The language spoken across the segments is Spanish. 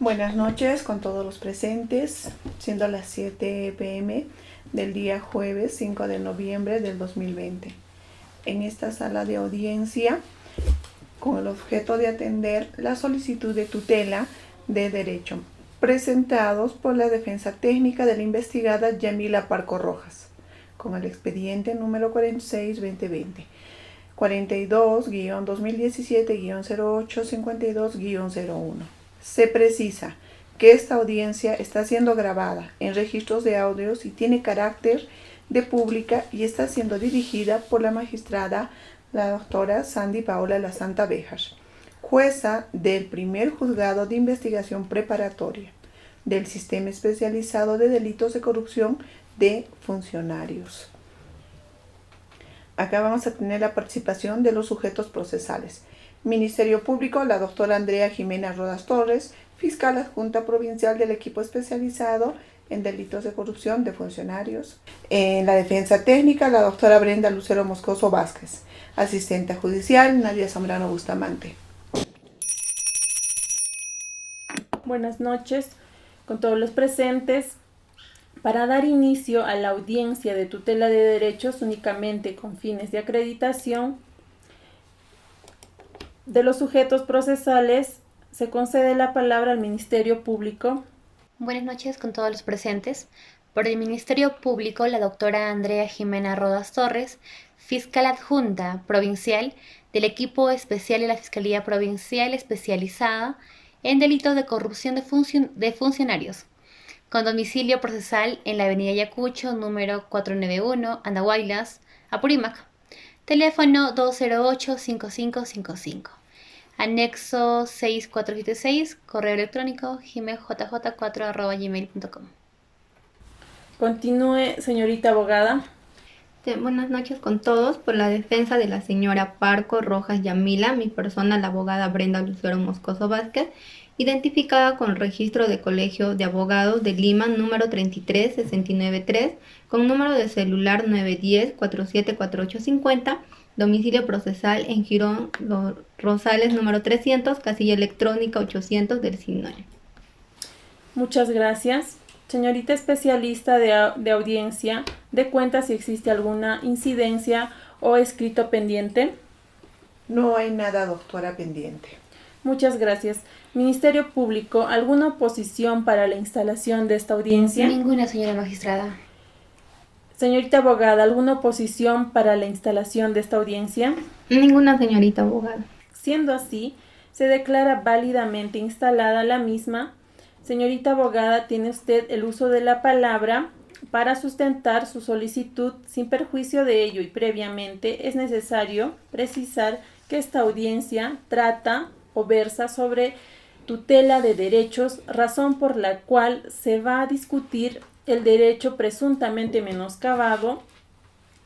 Buenas noches con todos los presentes, siendo las 7 p.m. del día jueves 5 de noviembre del 2020. En esta sala de audiencia, con el objeto de atender la solicitud de tutela de derecho, presentados por la defensa técnica de la investigada Yamila Parco Rojas, con el expediente número 46-2020, 42-2017-0852-01. Se precisa que esta audiencia está siendo grabada en registros de audios y tiene carácter de pública y está siendo dirigida por la magistrada, la doctora Sandy Paola La Santa Béjar, jueza del primer juzgado de investigación preparatoria del Sistema Especializado de Delitos de Corrupción de Funcionarios. Acá vamos a tener la participación de los sujetos procesales. Ministerio Público, la doctora Andrea Jimena Rodas Torres, fiscal adjunta provincial del equipo especializado en delitos de corrupción de funcionarios. En la defensa técnica, la doctora Brenda Lucero Moscoso Vázquez, asistente judicial, Nadia Zambrano Bustamante. Buenas noches con todos los presentes. Para dar inicio a la audiencia de tutela de derechos únicamente con fines de acreditación de los sujetos procesales, se concede la palabra al Ministerio Público. Buenas noches con todos los presentes. Por el Ministerio Público, la doctora Andrea Jimena Rodas Torres, fiscal adjunta provincial del equipo especial de la Fiscalía Provincial especializada en delitos de corrupción de funcionarios, con domicilio procesal en la avenida Ayacucho, número 491, Andahuaylas, Apurímac. Teléfono 208-5555. Anexo 6476, correo electrónico gmail.4@gmail.com. Continúe, señorita abogada. Buenas noches con todos. Por la defensa de la señora Parco Rojas Yamila, mi persona, la abogada Brenda Lucero Moscoso Vázquez, identificada con el registro de Colegio de Abogados de Lima, número 33693, con número de celular 910-474850, domicilio procesal en Girón Los Rosales, número 300, casilla electrónica 800 del CINOE. Muchas gracias. Señorita especialista de audiencia, ¿de cuenta si existe alguna incidencia o escrito pendiente? No hay nada, doctora, pendiente. Muchas gracias. Ministerio Público, ¿alguna oposición para la instalación de esta audiencia? Ninguna, señora magistrada. Señorita abogada, ¿alguna oposición para la instalación de esta audiencia? Ninguna, señorita abogada. Siendo así, se declara válidamente instalada la misma. Señorita abogada, tiene usted el uso de la palabra para sustentar su solicitud. Sin perjuicio de ello y previamente, es necesario precisar que esta audiencia trata o versa sobre tutela de derechos, razón por la cual se va a discutir el derecho presuntamente menoscabado,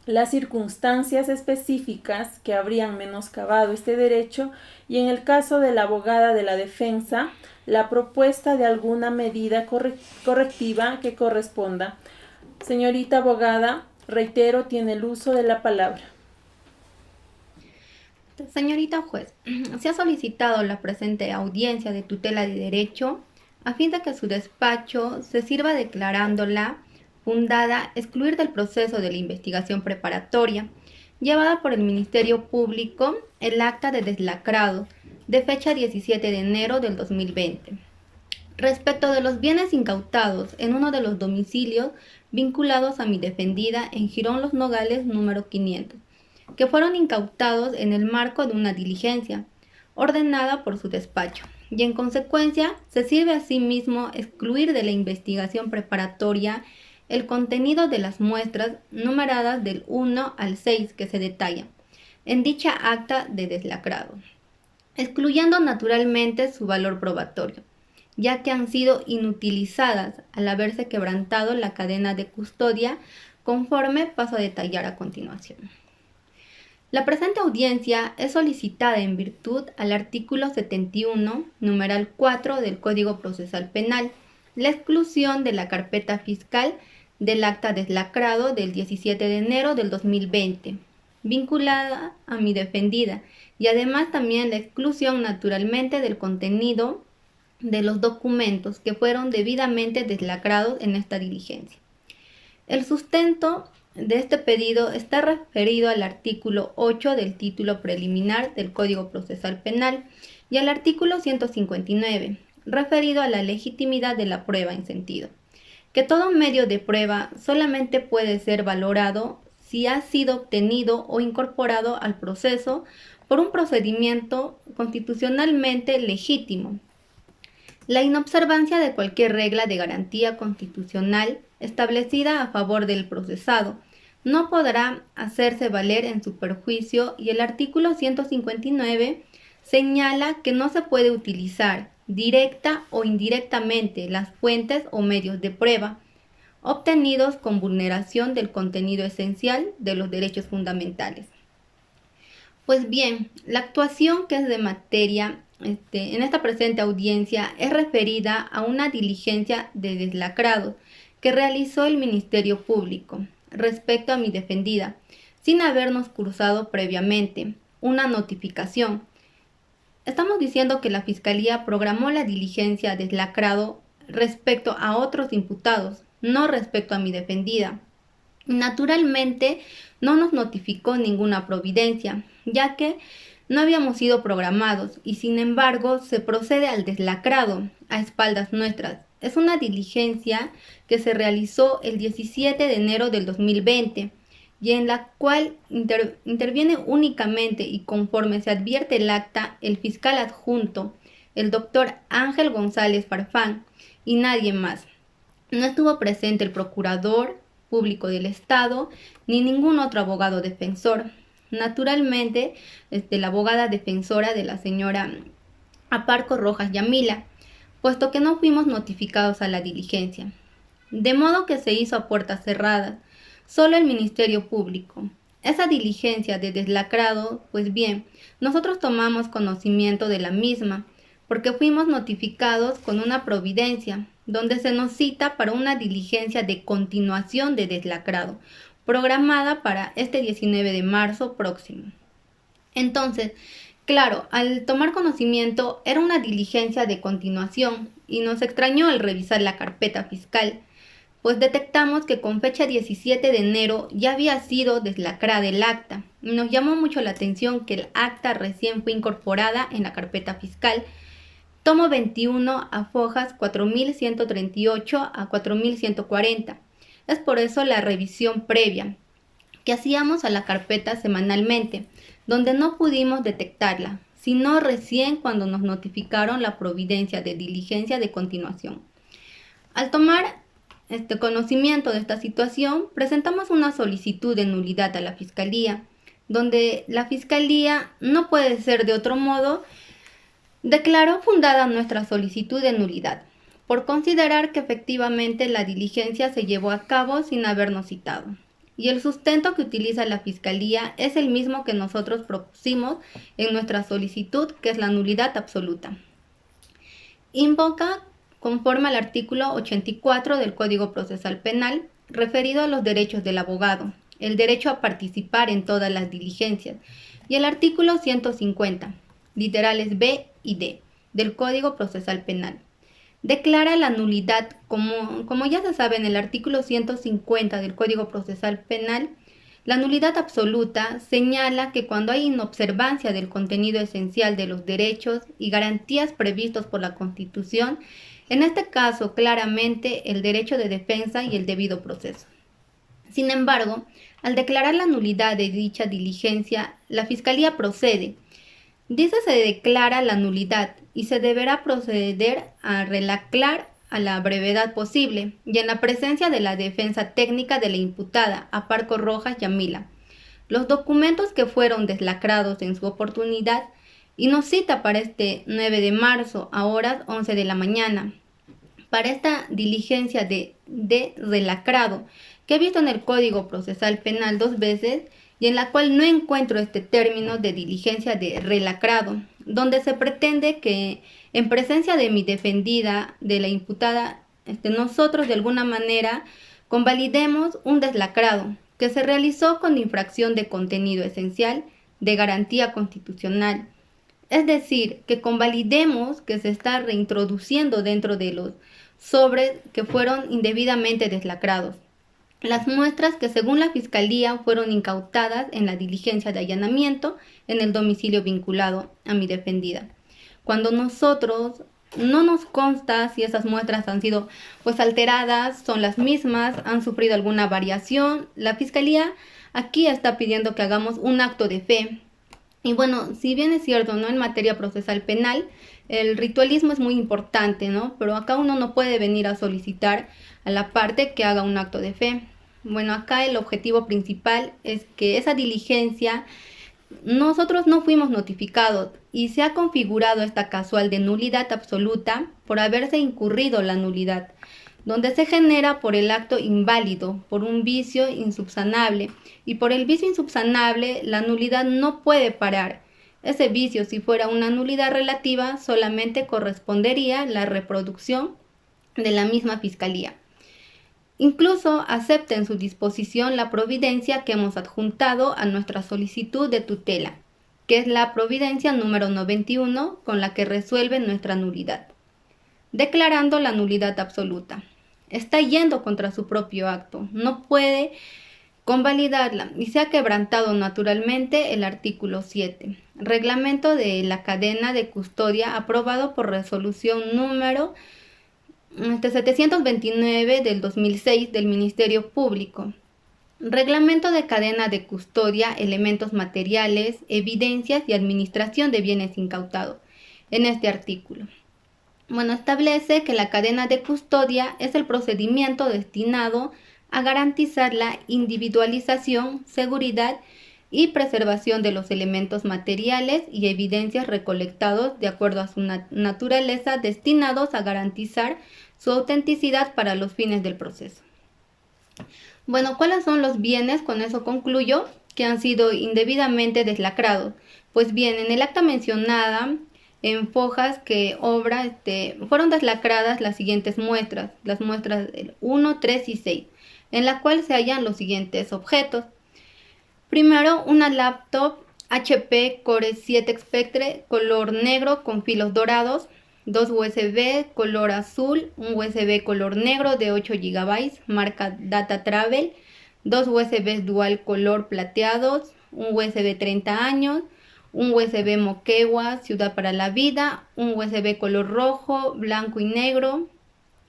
las circunstancias específicas que habrían menoscabado este derecho y, en el caso de la abogada de la defensa, la propuesta de alguna medida correctiva que corresponda. Señorita abogada, reitero, tiene el uso de la palabra. Señorita juez, se ha solicitado la presente audiencia de tutela de derecho a fin de que su despacho se sirva declarándola fundada excluir del proceso de la investigación preparatoria llevada por el Ministerio Público el acta de deslacrado de fecha 17 de enero del 2020 respecto de los bienes incautados en uno de los domicilios vinculados a mi defendida en Girón Los Nogales número 500, que fueron incautados en el marco de una diligencia ordenada por su despacho, y en consecuencia se sirve asimismo excluir de la investigación preparatoria el contenido de las muestras numeradas del 1 al 6 que se detallan en dicha acta de deslacrado, excluyendo naturalmente su valor probatorio, ya que han sido inutilizadas al haberse quebrantado la cadena de custodia, conforme paso a detallar a continuación. La presente audiencia es solicitada en virtud al artículo 71, numeral 4 del Código Procesal Penal, la exclusión de la carpeta fiscal del acta deslacrado del 17 de enero del 2020, vinculada a mi defendida, y además también la exclusión naturalmente del contenido de los documentos que fueron debidamente deslacrados en esta diligencia. El sustento de este pedido está referido al artículo 8 del título preliminar del Código Procesal Penal y al artículo 159, referido a la legitimidad de la prueba en sentido, que todo medio de prueba solamente puede ser valorado si ha sido obtenido o incorporado al proceso por un procedimiento constitucionalmente legítimo. La inobservancia de cualquier regla de garantía constitucional establecida a favor del procesado no podrá hacerse valer en su perjuicio y el artículo 159 señala que no se puede utilizar directa o indirectamente las fuentes o medios de prueba obtenidos con vulneración del contenido esencial de los derechos fundamentales. Pues bien, la actuación que es de materia en esta presente audiencia es referida a una diligencia de deslacrado que realizó el Ministerio Público respecto a mi defendida, sin habernos cursado previamente una notificación. Estamos diciendo que la Fiscalía programó la diligencia de deslacrado respecto a otros imputados, no respecto a mi defendida. Naturalmente, no nos notificó ninguna providencia, ya que no habíamos sido programados y sin embargo se procede al deslacrado a espaldas nuestras. Es una diligencia que se realizó el 17 de enero del 2020 y en la cual interviene únicamente y conforme se advierte el acta el fiscal adjunto, el doctor Ángel González Farfán y nadie más. No estuvo presente el procurador público del Estado ni ningún otro abogado defensor. Naturalmente, la abogada defensora de la señora Aparco Rojas Yamila, puesto que no fuimos notificados a la diligencia. De modo que se hizo a puertas cerradas, solo el Ministerio Público. Esa diligencia de deslacrado, pues bien, nosotros tomamos conocimiento de la misma, porque fuimos notificados con una providencia, donde se nos cita para una diligencia de continuación de deslacrado, programada para este 19 de marzo próximo. Entonces, claro, al tomar conocimiento era una diligencia de continuación y nos extrañó al revisar la carpeta fiscal, pues detectamos que con fecha 17 de enero ya había sido deslacrada el acta. Nos llamó mucho la atención que el acta recién fue incorporada en la carpeta fiscal, tomo 21 a fojas 4138 a 4140. Es por eso la revisión previa que hacíamos a la carpeta semanalmente, donde no pudimos detectarla, sino recién cuando nos notificaron la providencia de diligencia de continuación. Al tomar conocimiento de esta situación, presentamos una solicitud de nulidad a la Fiscalía, donde la Fiscalía, no puede ser de otro modo, declaró fundada nuestra solicitud de nulidad, por considerar que efectivamente la diligencia se llevó a cabo sin habernos citado. Y el sustento que utiliza la Fiscalía es el mismo que nosotros propusimos en nuestra solicitud, que es la nulidad absoluta. Invoca conforme al artículo 84 del Código Procesal Penal, referido a los derechos del abogado, el derecho a participar en todas las diligencias, y el artículo 150, literales B y D, del Código Procesal Penal. Declara la nulidad, como ya se sabe en el artículo 150 del Código Procesal Penal, la nulidad absoluta señala que cuando hay inobservancia del contenido esencial de los derechos y garantías previstos por la Constitución, en este caso claramente el derecho de defensa y el debido proceso. Sin embargo, al declarar la nulidad de dicha diligencia, la Fiscalía procede. Dice se declara la nulidad y se deberá proceder a relacrar a la brevedad posible y en la presencia de la defensa técnica de la imputada, Aparco Rojas Yamila, los documentos que fueron deslacrados en su oportunidad y nos cita para este 9 de marzo a horas 11 de la mañana. Para esta diligencia de relacrado, que he visto en el Código Procesal Penal 2 veces, y en la cual no encuentro este término de diligencia de relacrado, donde se pretende que en presencia de mi defendida, de la imputada, nosotros de alguna manera convalidemos un deslacrado que se realizó con infracción de contenido esencial de garantía constitucional. Es decir, que convalidemos que se está reintroduciendo dentro de los sobres que fueron indebidamente deslacrados las muestras que según la Fiscalía fueron incautadas en la diligencia de allanamiento en el domicilio vinculado a mi defendida. Cuando nosotros no nos consta si esas muestras han sido alteradas, son las mismas, han sufrido alguna variación, la Fiscalía aquí está pidiendo que hagamos un acto de fe. Y bueno, si bien es cierto, ¿no? En materia procesal penal, el ritualismo es muy importante, ¿no? Pero acá uno no puede venir a solicitar a la parte que haga un acto de fe. Bueno, acá el objetivo principal es que esa diligencia, nosotros no fuimos notificados y se ha configurado esta casual de nulidad absoluta por haberse incurrido la nulidad, donde se genera por el acto inválido, por un vicio insubsanable, y por el vicio insubsanable la nulidad no puede parar. Ese vicio, si fuera una nulidad relativa, solamente correspondería la reproducción de la misma Fiscalía. Incluso acepta en su disposición la providencia que hemos adjuntado a nuestra solicitud de tutela, que es la providencia número 91 con la que resuelve nuestra nulidad, declarando la nulidad absoluta. Está yendo contra su propio acto, no puede convalidarla y se ha quebrantado naturalmente el artículo 7, reglamento de la cadena de custodia aprobado por resolución número 729 del 2006 del Ministerio Público. Reglamento de cadena de custodia, elementos materiales, evidencias y administración de bienes incautados. En este artículo, establece que la cadena de custodia es el procedimiento destinado a garantizar la individualización, seguridad y preservación de los elementos materiales y evidencias recolectados de acuerdo a su naturaleza, destinados a garantizar su autenticidad para los fines del proceso. Bueno, ¿cuáles son los bienes? Con eso concluyo que han sido indebidamente deslacrados. Pues bien, en el acta mencionada, en fojas que fueron deslacradas las siguientes muestras, las muestras 1, 3 y 6, en la cual se hallan los siguientes objetos. Primero, una laptop HP Core 7 Spectre color negro con filos dorados, 2 USB color azul, un USB color negro de 8 GB, marca Data Travel, 2 USB dual color plateados, un USB 30 años, un USB Moquegua Ciudad para la Vida, un USB color rojo, blanco y negro,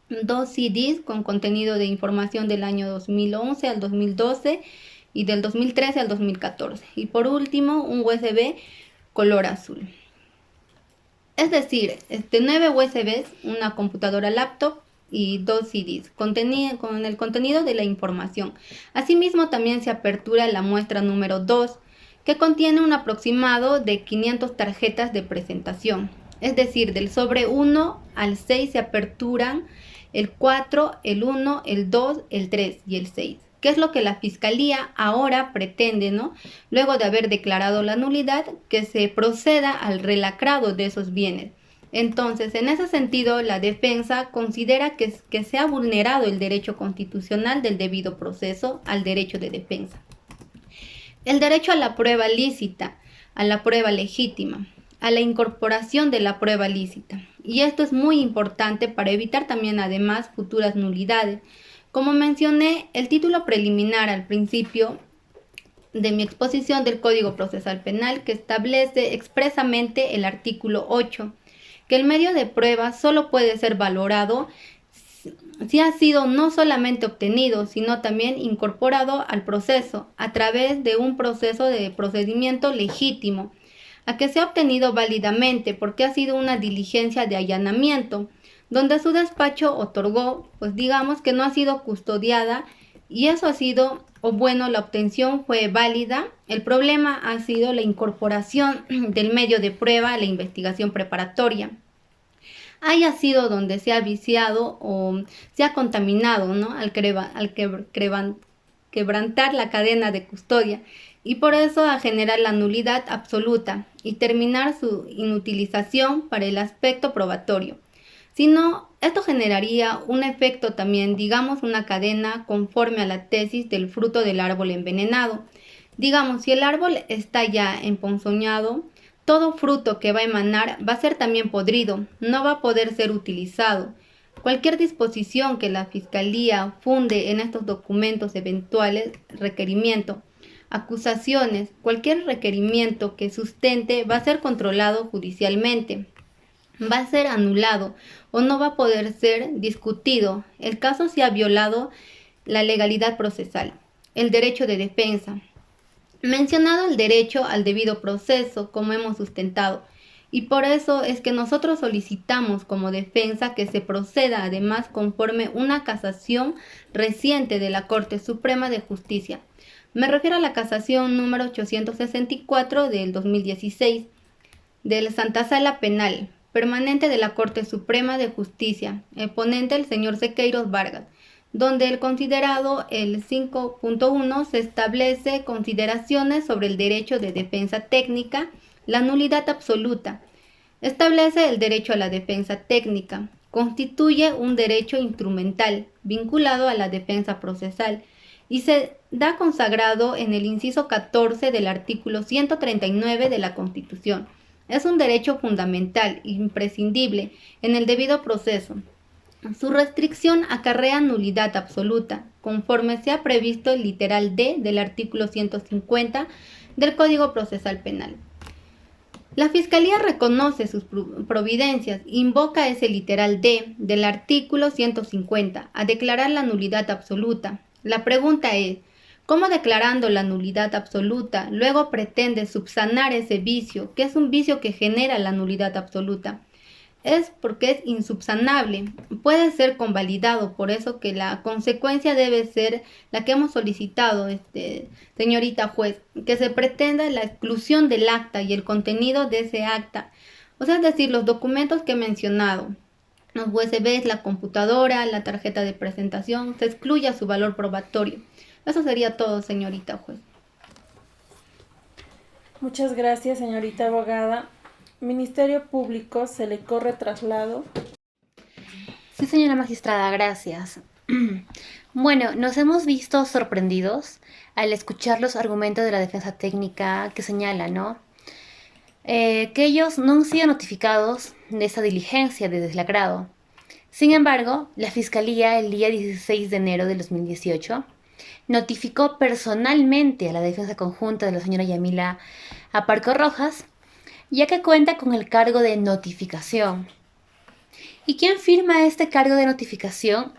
2 CDs con contenido de información del año 2011 al 2012 y del 2013 al 2014. Y por último, un USB color azul. Es decir, 9 USBs, una computadora laptop y 2 CDs con el contenido de la información. Asimismo, también se apertura la muestra número 2, que contiene un aproximado de 500 tarjetas de presentación. Es decir, del sobre 1 al 6 se aperturan el 4, el 1, el 2, el 3 y el 6. ¿Qué es lo que la Fiscalía ahora pretende, ¿no? Luego de haber declarado la nulidad, que se proceda al relacrado de esos bienes. Entonces, en ese sentido, la defensa considera que se ha vulnerado el derecho constitucional del debido proceso al derecho de defensa. El derecho a la prueba lícita, a la prueba legítima, a la incorporación de la prueba lícita. Y esto es muy importante para evitar también, además, futuras nulidades. Como mencioné, el título preliminar al principio de mi exposición del Código Procesal Penal, que establece expresamente el artículo 8, que el medio de prueba solo puede ser valorado si ha sido no solamente obtenido, sino también incorporado al proceso a través de un proceso de procedimiento legítimo, a que se ha obtenido válidamente porque ha sido una diligencia de allanamiento, donde su despacho otorgó, digamos que no ha sido custodiada y eso ha sido, la obtención fue válida. El problema ha sido la incorporación del medio de prueba a la investigación preparatoria. Haya sido donde se ha viciado o se ha contaminado, ¿no? al quebrantar la cadena de custodia y por eso a generar la nulidad absoluta y terminar su inutilización para el aspecto probatorio. Si no, esto generaría un efecto también, digamos, una cadena conforme a la tesis del fruto del árbol envenenado. Digamos, si el árbol está ya emponzoñado, Todo fruto que va a emanar va a ser también podrido, no va a poder ser utilizado. Cualquier disposición que la Fiscalía funde en estos documentos eventuales, requerimiento, acusaciones, cualquier requerimiento que sustente va a ser controlado judicialmente, va a ser anulado o no va a poder ser discutido. El caso se ha violado la legalidad procesal, el derecho de defensa. Mencionado el derecho al debido proceso, como hemos sustentado, y por eso es que nosotros solicitamos como defensa que se proceda además conforme una casación reciente de la Corte Suprema de Justicia. Me refiero a la casación número 864 del 2016 de la Santa Sala Penal Permanente de la Corte Suprema de Justicia, el ponente el señor Sequeiros Vargas, donde el considerado el 5.1 se establece consideraciones sobre el derecho de defensa técnica, la nulidad absoluta. Establece el derecho a la defensa técnica. Constituye un derecho instrumental vinculado a la defensa procesal y se da consagrado en el inciso 14 del artículo 139 de la Constitución. Es un derecho fundamental, imprescindible, en el debido proceso. Su restricción acarrea nulidad absoluta, conforme se ha previsto el literal D del artículo 150 del Código Procesal Penal. La Fiscalía reconoce sus providencias, invoca ese literal D del artículo 150 a declarar la nulidad absoluta. La pregunta es, ¿cómo declarando la nulidad absoluta luego pretende subsanar ese vicio, que es un vicio que genera la nulidad absoluta? Es porque es insubsanable, puede ser convalidado, por eso que la consecuencia debe ser la que hemos solicitado, señorita juez, que se pretenda la exclusión del acta y el contenido de ese acta, o sea, es decir, los documentos que he mencionado, los USBs, la computadora, la tarjeta de presentación, se excluya su valor probatorio. Eso sería todo, señorita juez. Muchas gracias, señorita abogada. Ministerio Público, se le corre traslado. Sí, señora magistrada, gracias. Bueno, nos hemos visto sorprendidos al escuchar los argumentos de la defensa técnica que señala, ¿no? Que ellos no han sido notificados de esa diligencia de deslacrado. Sin embargo, la Fiscalía el día 16 de enero del 2018 notificó personalmente a la defensa conjunta de la señora Yamila Aparco Rojas, ya que cuenta con el cargo de notificación. ¿Y quién firma este cargo de notificación?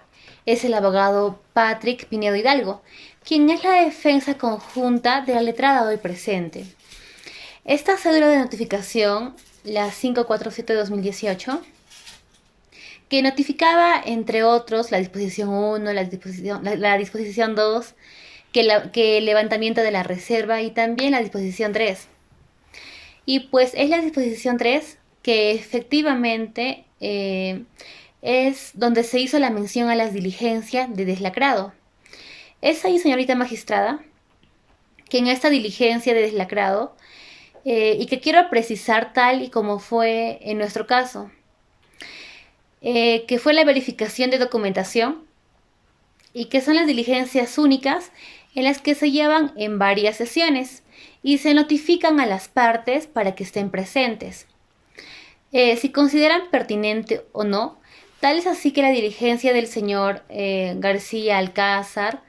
Es el abogado Patrick Pinedo Hidalgo, quien es la defensa conjunta de la letrada hoy presente. Esta cédula de notificación, la 547-2018, que notificaba, entre otros, la disposición 1, la disposición 2, que el levantamiento de la reserva y también la disposición 3. Y pues es la disposición 3 que efectivamente es donde se hizo la mención a las diligencias de deslacrado. Es ahí, señorita magistrada, que en esta diligencia de deslacrado, y que quiero precisar tal y como fue en nuestro caso, que fue la verificación de documentación y que son las diligencias únicas en las que se llevan en varias sesiones y se notifican a las partes para que estén presentes. Si consideran pertinente o no, tal es así que la diligencia del señor García Alcázar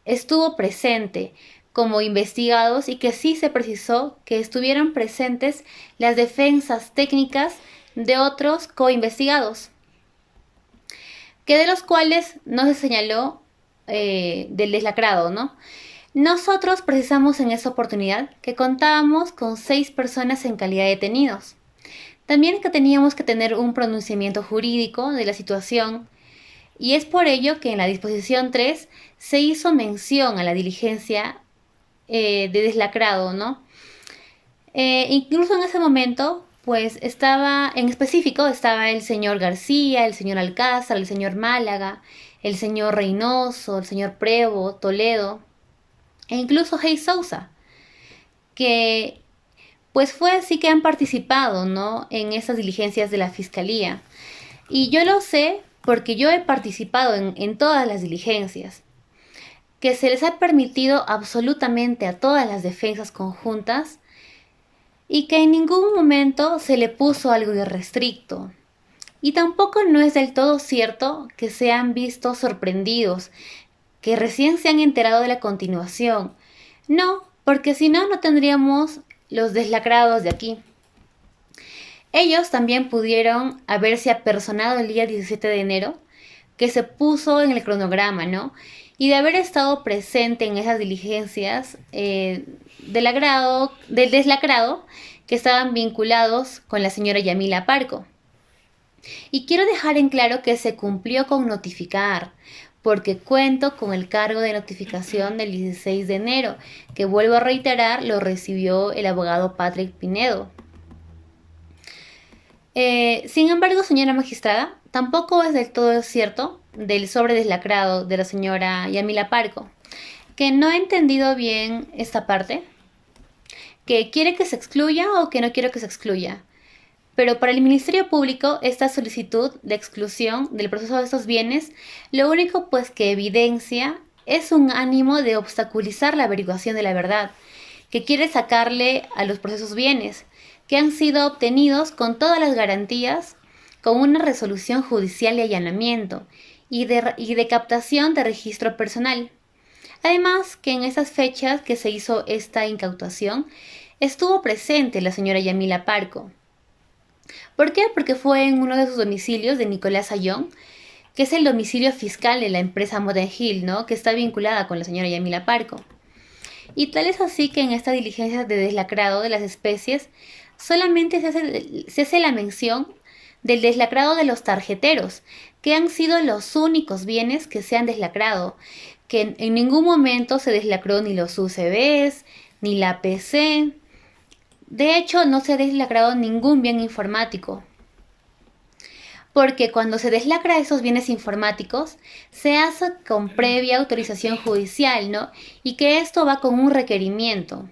estuvo presente como investigados y que sí se precisó que estuvieran presentes las defensas técnicas de otros coinvestigados, que de los cuales no se señaló del deslacrado, ¿no? Nosotros precisamos en esa oportunidad que contábamos con 6 personas en calidad de detenidos. También que teníamos que tener un pronunciamiento jurídico de la situación, y es por ello que en la disposición 3 se hizo mención a la diligencia de deslacrado, ¿no? Incluso en ese momento, pues estaba el señor García, el señor Alcázar, el señor Málaga, el señor Reynoso, el señor Prevo, Toledo, e incluso Hey Sousa, que pues fue así que han participado, ¿no?, en esas diligencias de la Fiscalía. Y yo lo sé porque yo he participado en todas las diligencias, que se les ha permitido absolutamente a todas las defensas conjuntas y que en ningún momento se le puso algo irrestricto. Y tampoco no es del todo cierto que se han visto sorprendidos, que recién se han enterado de la continuación. No, porque si no, no tendríamos los deslacrados de aquí. Ellos también pudieron haberse apersonado el día 17 de enero, que se puso en el cronograma, ¿no? Y de haber estado presente en esas diligencias del deslacrado que estaban vinculados con la señora Yamila Parco. Y quiero dejar en claro que se cumplió con notificar, porque cuento con el cargo de notificación del 16 de enero, que vuelvo a reiterar, lo recibió el abogado Patrick Pinedo. Sin embargo, señora magistrada, tampoco es del todo cierto del sobre deslacrado de la señora Yamila Parco, que no he entendido bien esta parte, que quiere que se excluya o que no quiere que se excluya. Pero para el Ministerio Público, esta solicitud de exclusión del proceso de estos bienes, lo único pues que evidencia es un ánimo de obstaculizar la averiguación de la verdad, que quiere sacarle a los procesos bienes, que han sido obtenidos con todas las garantías, con una resolución judicial de allanamiento y de captación de registro personal. Además, que en esas fechas que se hizo esta incautación, estuvo presente la señora Yamila Parco. ¿Por qué? Porque fue en uno de sus domicilios de Nicolás Ayón, que es el domicilio fiscal de la empresa Modern Hill, ¿no? Que está vinculada con la señora Yamila Parco. Y tal es así que en esta diligencia de deslacrado de las especies solamente se hace la mención del deslacrado de los tarjeteros, que han sido los únicos bienes que se han deslacrado, que en ningún momento se deslacró ni los UCBs, ni la PC. De hecho, no se ha deslacrado ningún bien informático. Porque cuando se deslacra esos bienes informáticos, se hace con previa autorización judicial, ¿no? Y que esto va con un requerimiento.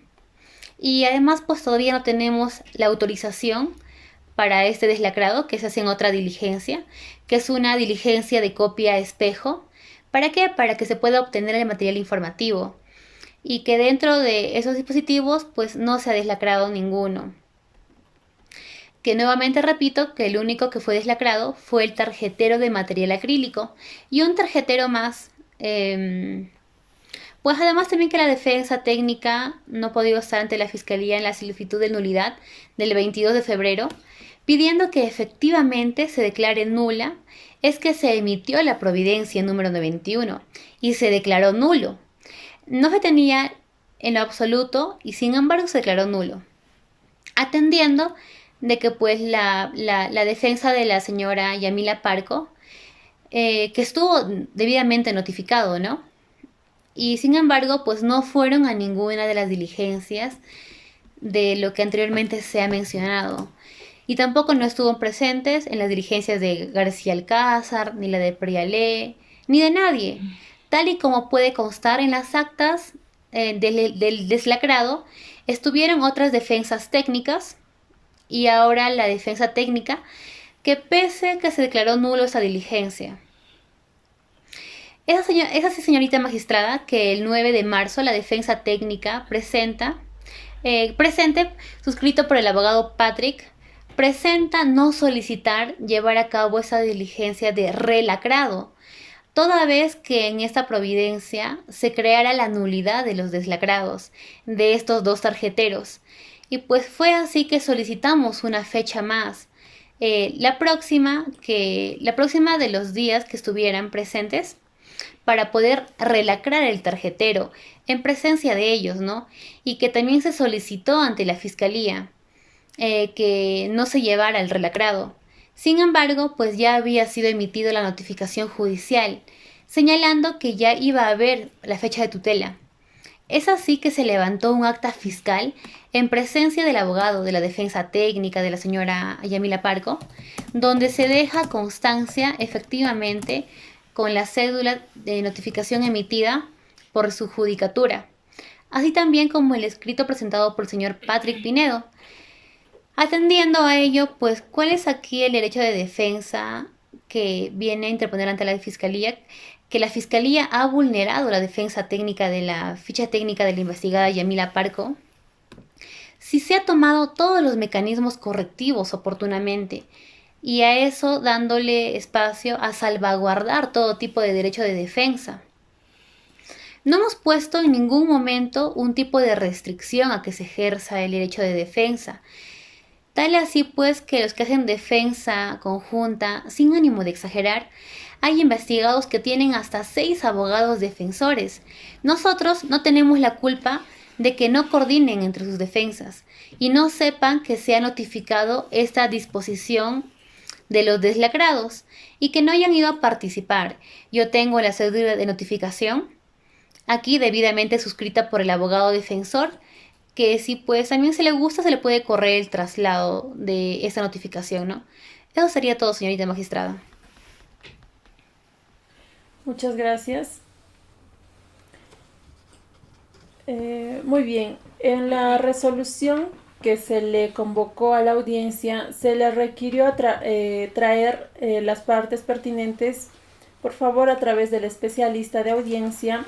Y además, pues todavía no tenemos la autorización para este deslacrado, que se hace en otra diligencia, que es una diligencia de copia a espejo. ¿Para qué? Para que se pueda obtener el material informativo. Y que dentro de esos dispositivos, pues no se ha deslacrado ninguno. Que nuevamente repito que el único que fue deslacrado fue el tarjetero de material acrílico y un tarjetero más. Pues además también que la defensa técnica no ha podido estar ante la Fiscalía en la solicitud de nulidad del 22 de febrero, pidiendo que efectivamente se declare nula, es que se emitió la providencia número 91 y se declaró nulo. No se tenía en lo absoluto y sin embargo se declaró nulo, atendiendo de que pues la defensa de la señora Yamila Parco, que estuvo debidamente notificado, ¿no? Y sin embargo, pues no fueron a ninguna de las diligencias de lo que anteriormente se ha mencionado. Y tampoco no estuvo presentes en las diligencias de García Alcázar, ni la de Prialé, ni de nadie. Tal y como puede constar en las actas del deslacrado, estuvieron otras defensas técnicas y ahora la defensa técnica, que pese que se declaró nulo esa diligencia. Esa señorita magistrada que el 9 de marzo la defensa técnica presente, suscrito por el abogado Patrick, presenta no solicitar llevar a cabo esa diligencia de relacrado, toda vez que en esta providencia se creara la nulidad de los deslacrados de estos dos tarjeteros. Y pues fue así que solicitamos una fecha más, la próxima de los días que estuvieran presentes, para poder relacrar el tarjetero en presencia de ellos, ¿no? Y que también se solicitó ante la Fiscalía que no se llevara el relacrado. Sin embargo, pues ya había sido emitida la notificación judicial, señalando que ya iba a haber la fecha de tutela. Es así que se levantó un acta fiscal en presencia del abogado de la defensa técnica de la señora Yamila Parco, donde se deja constancia efectivamente con la cédula de notificación emitida por su judicatura, así también como el escrito presentado por el señor Patrick Pinedo. Atendiendo a ello, pues, ¿cuál es aquí el derecho de defensa que viene a interponer ante la Fiscalía? Que la Fiscalía ha vulnerado la defensa técnica de la ficha técnica de la investigada Yamila Parco. si se ha tomado todos los mecanismos correctivos oportunamente, y a eso dándole espacio a salvaguardar todo tipo de derecho de defensa. No hemos puesto en ningún momento un tipo de restricción a que se ejerza el derecho de defensa. Tal así pues que los que hacen defensa conjunta, sin ánimo de exagerar, hay investigados que tienen hasta 6 abogados defensores. Nosotros no tenemos la culpa de que no coordinen entre sus defensas y no sepan que se ha notificado esta disposición de los deslacrados y que no hayan ido a participar. Yo tengo la cédula de notificación aquí debidamente suscrita por el abogado defensor, que si pues también se le gusta se le puede correr el traslado de esta notificación, ¿no? Eso sería todo, señorita magistrada. Muchas gracias. Muy bien. En la resolución que se le convocó a la audiencia, se le requirió traer las partes pertinentes, por favor, a través del especialista de audiencia,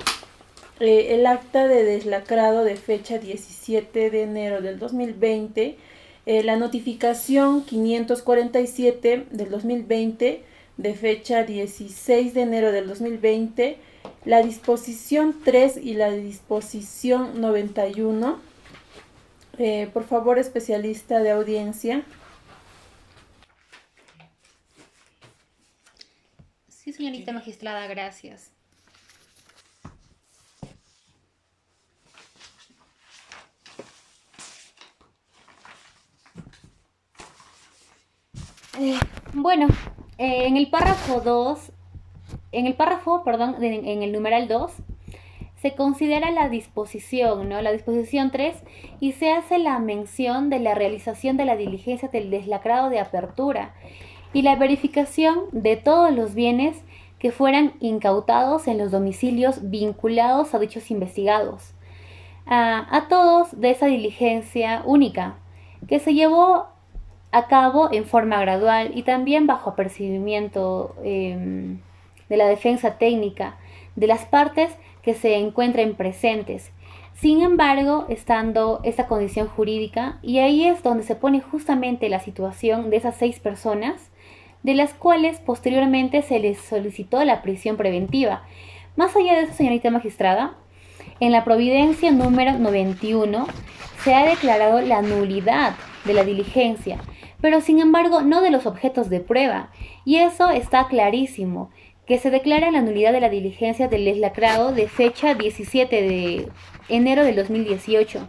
el acta de deslacrado de fecha 17 de enero del 2020, la notificación 547 del 2020 de fecha 16 de enero del 2020, la disposición 3 y la disposición 91. Por favor, especialista de audiencia. Sí, señorita magistrada, gracias. Bueno, en el párrafo 2, en el numeral 2, se considera la disposición, ¿no? La disposición 3, y se hace la mención de la realización de la diligencia del deslacrado de apertura y la verificación de todos los bienes que fueran incautados en los domicilios vinculados a dichos investigados. A todos de esa diligencia única, que se llevó a cabo en forma gradual y también bajo apercibimiento de la defensa técnica de las partes que se encuentren presentes. Sin embargo, estando esta condición jurídica, y ahí es donde se pone justamente la situación de esas 6 personas, de las cuales posteriormente se les solicitó la prisión preventiva. Más allá de eso, señorita magistrada, en la providencia número 91 se ha declarado la nulidad de la diligencia, pero sin embargo no de los objetos de prueba, y eso está clarísimo, que se declara la nulidad de la diligencia del deslacrado de fecha 17 de enero del 2018.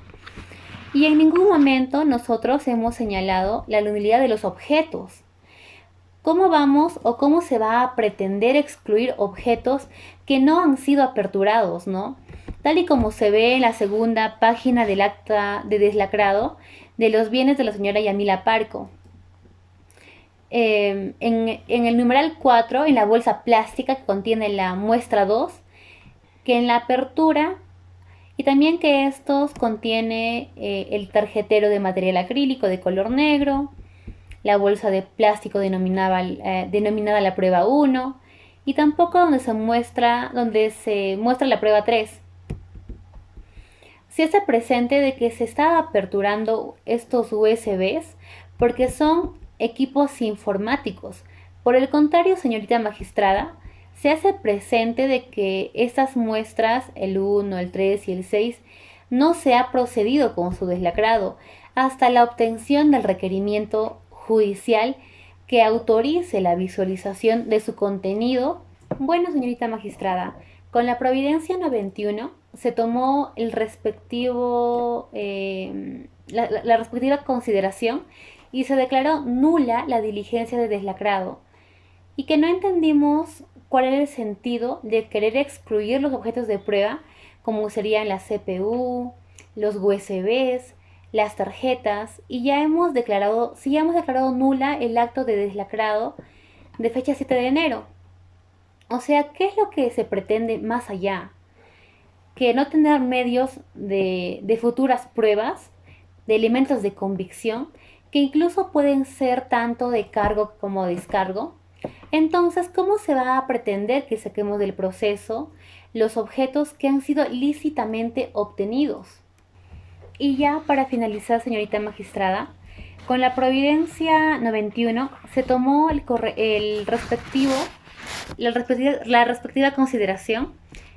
Y en ningún momento nosotros hemos señalado la nulidad de los objetos. ¿Cómo vamos o cómo se va a pretender excluir objetos que no han sido aperturados, ¿no? Tal y como se ve en la segunda página del acta de deslacrado de los bienes de la señora Yamila Parco. En el numeral 4, en la bolsa plástica que contiene la muestra 2, que en la apertura, y también que estos contiene el tarjetero de material acrílico de color negro, la bolsa de plástico denominada la prueba 1, y tampoco donde se muestra la prueba 3. Se hace presente de que se está aperturando estos USBs porque son equipos informáticos. Por el contrario, señorita magistrada, se hace presente de que estas muestras, el 1, el 3 y el 6, no se ha procedido con su deslacrado hasta la obtención del requerimiento judicial que autorice la visualización de su contenido. Bueno, señorita magistrada, con la providencia 91 se tomó el respectivo, la respectiva consideración y se declaró nula la diligencia de deslacrado, y que no entendimos cuál era el sentido de querer excluir los objetos de prueba, como serían la CPU, los USBs, las tarjetas, y ya hemos declarado nula el acto de deslacrado de fecha 7 de enero. O sea, ¿qué es lo que se pretende más allá? Que no tener medios de futuras pruebas, de elementos de convicción, que incluso pueden ser tanto de cargo como de descargo. Entonces, ¿cómo se va a pretender que saquemos del proceso los objetos que han sido lícitamente obtenidos? Y ya para finalizar, señorita magistrada, con la Providencia 91 se tomó la respectiva consideración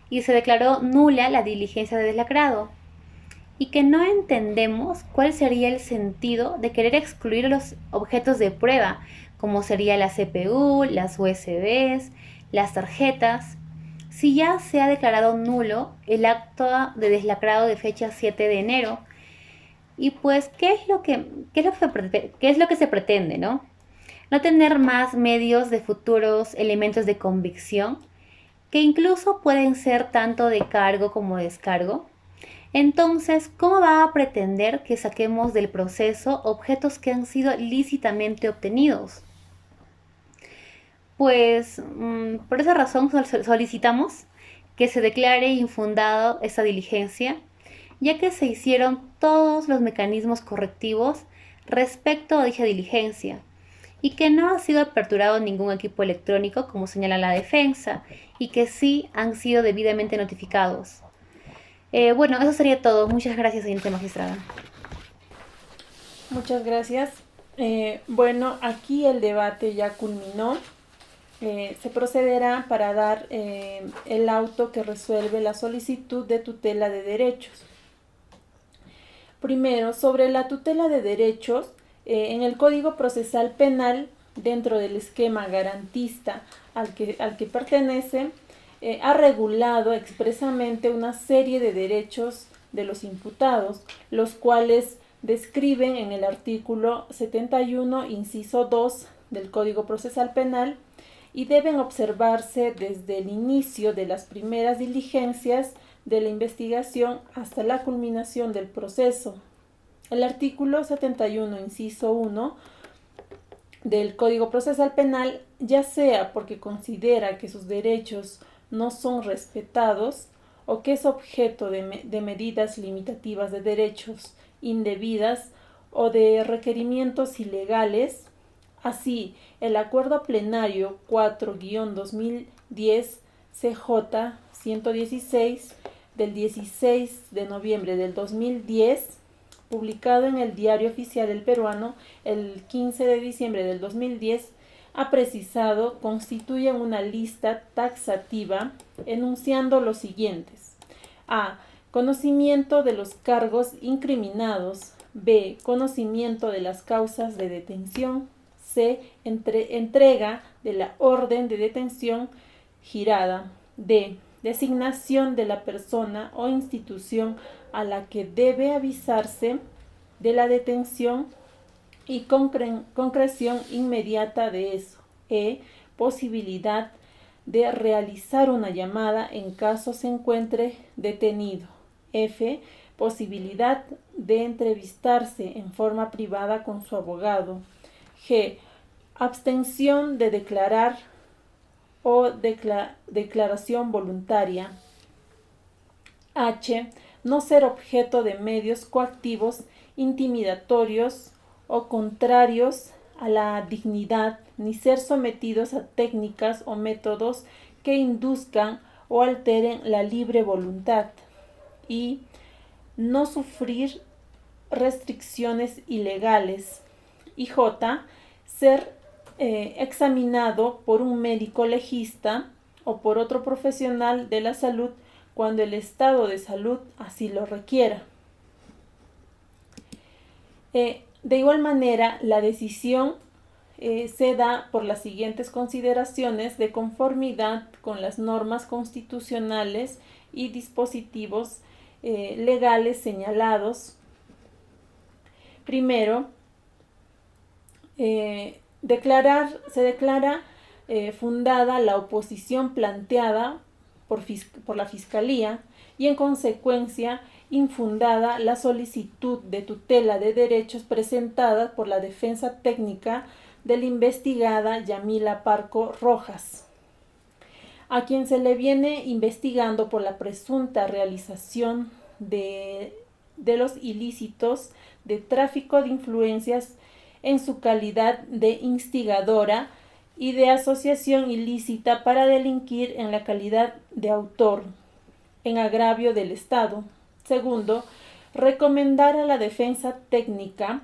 y se declaró nula la diligencia de deslacrado, y que no entendemos cuál sería el sentido de querer excluir los objetos de prueba, como sería la CPU, las USBs, las tarjetas, si ya se ha declarado nulo el acto de deslacrado de fecha 7 de enero. Y pues, ¿qué es lo que se pretende, no? No tener más medios de futuros elementos de convicción, que incluso pueden ser tanto de cargo como descargo. Entonces, ¿cómo va a pretender que saquemos del proceso objetos que han sido lícitamente obtenidos? Pues, por esa razón solicitamos que se declare infundado esta diligencia, ya que se hicieron todos los mecanismos correctivos respecto a dicha diligencia y que no ha sido aperturado ningún equipo electrónico, como señala la defensa, y que sí han sido debidamente notificados. Bueno, eso sería todo. Muchas gracias, señorita magistrada. Muchas gracias. Bueno, aquí el debate ya culminó. Se procederá para dar el auto que resuelve la solicitud de tutela de derechos. Primero, sobre la tutela de derechos, en el Código Procesal Penal, dentro del esquema garantista al que pertenece, ha regulado expresamente una serie de derechos de los imputados, los cuales describen en el artículo 71, inciso 2 del Código Procesal Penal, y deben observarse desde el inicio de las primeras diligencias de la investigación hasta la culminación del proceso. El artículo 71, inciso 1 del Código Procesal Penal, ya sea porque considera que sus derechos no son respetados o que es objeto de medidas limitativas de derechos indebidas o de requerimientos ilegales. Así, el Acuerdo Plenario 4-2010 CJ 116 del 16 de noviembre del 2010, publicado en el Diario Oficial del Peruano el 15 de diciembre del 2010, ha precisado, constituyen una lista taxativa enunciando los siguientes: A. Conocimiento de los cargos incriminados. B. Conocimiento de las causas de detención. C. Entrega de la orden de detención girada. D. Designación de la persona o institución a la que debe avisarse de la detención y concreción inmediata de eso. E. Posibilidad de realizar una llamada en caso se encuentre detenido. F. Posibilidad de entrevistarse en forma privada con su abogado. G. Abstención de declarar o declaración voluntaria. H. No ser objeto de medios coactivos, intimidatorios o contrarios a la dignidad, ni ser sometidos a técnicas o métodos que induzcan o alteren la libre voluntad. Y no sufrir restricciones ilegales. Y J. Ser examinado por un médico legista o por otro profesional de la salud cuando el estado de salud así lo requiera. De igual manera, la decisión se da por las siguientes consideraciones de conformidad con las normas constitucionales y dispositivos legales señalados. Primero, se declara fundada la oposición planteada por la Fiscalía y en consecuencia infundada la solicitud de tutela de derechos presentada por la defensa técnica de la investigada Yamila Parco Rojas, a quien se le viene investigando por la presunta realización de los ilícitos de tráfico de influencias en su calidad de instigadora y de asociación ilícita para delinquir en la calidad de autor, en agravio del Estado. Segundo, recomendar a la defensa técnica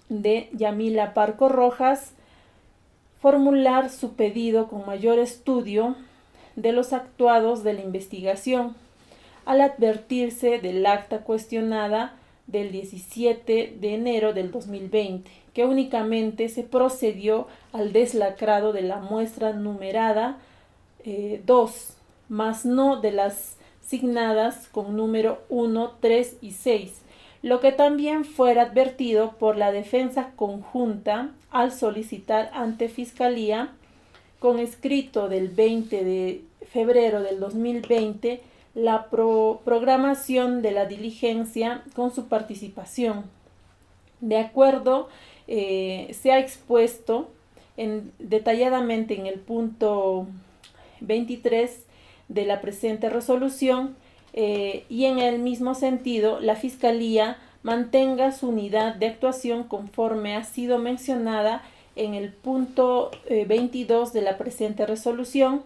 de Yamila Parco Rojas formular su pedido con mayor estudio de los actuados de la investigación, al advertirse del acta cuestionada del 17 de enero del 2020, que únicamente se procedió al deslacrado de la muestra numerada 2, más no de las signadas con número 1, 3 y 6, lo que también fuera advertido por la defensa conjunta al solicitar ante Fiscalía, con escrito del 20 de febrero del 2020, la programación de la diligencia con su participación. De acuerdo, se ha expuesto detalladamente en el punto 23 de la presente resolución, y en el mismo sentido la Fiscalía mantenga su unidad de actuación conforme ha sido mencionada en el punto 22 de la presente resolución,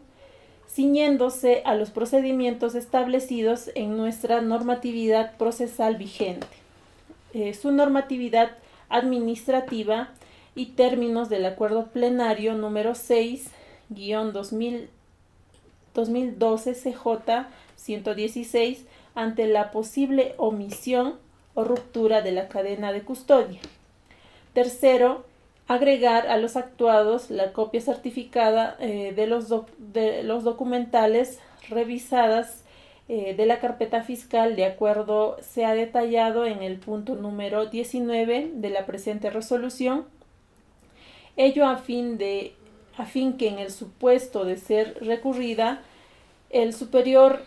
ciñéndose a los procedimientos establecidos en nuestra normatividad procesal vigente, su normatividad administrativa y términos del acuerdo plenario número 6-2012 CJ 116 ante la posible omisión o ruptura de la cadena de custodia. Tercero, agregar a los actuados la copia certificada de los documentales revisadas de la carpeta fiscal, de acuerdo sea detallado en el punto número 19 de la presente resolución, ello a fin que en el supuesto de ser recurrida, el superior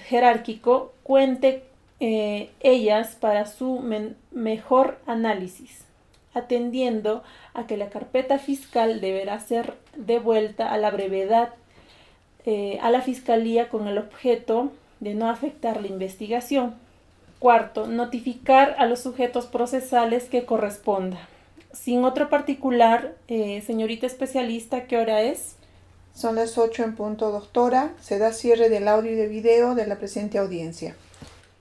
jerárquico cuente ellas para su mejor análisis, atendiendo a que la carpeta fiscal deberá ser devuelta a la brevedad a la Fiscalía con el objeto de no afectar la investigación. Cuarto, notificar a los sujetos procesales que corresponda. Sin otro particular, señorita especialista, ¿qué hora es? Son las 8 en punto, doctora. Se da cierre del audio y de video de la presente audiencia.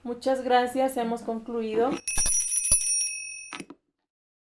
Muchas gracias, hemos concluido.